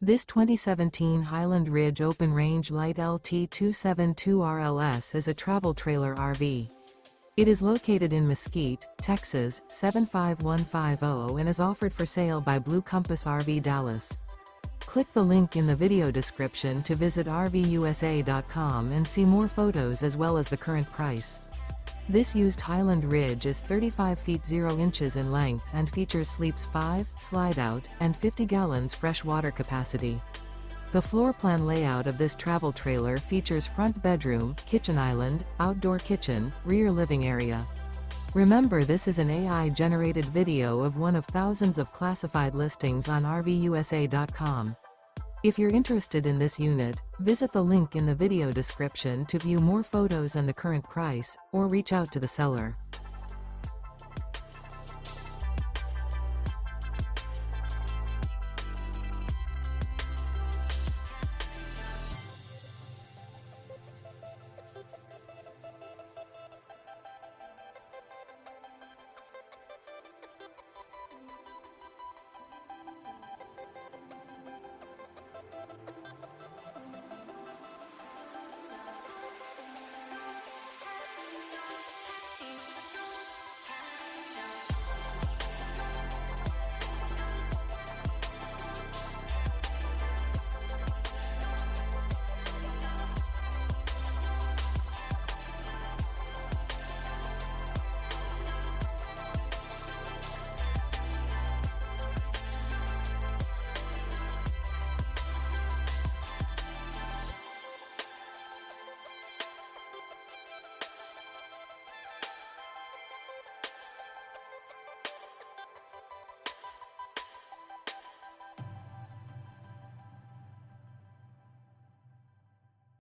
This 2017 Highland Ridge Open Range Light LT272RLS is a travel trailer RV. It is located in Mesquite, Texas, 75150 and is offered for sale by Blue Compass RV Dallas. Click the link in the video description to visit RVUSA.com and see more photos as well as the current price. This used Highland Ridge is 35 feet 0 inches in length and features sleeps 5, slide-out, and 50 gallons fresh water capacity. The floor plan layout of this travel trailer features front bedroom, kitchen island, outdoor kitchen, rear living area. Remember, this is an AI-generated video of one of thousands of classified listings on RVUSA.com. If you're interested in this unit, visit the link in the video description to view more photos and the current price, or reach out to the seller.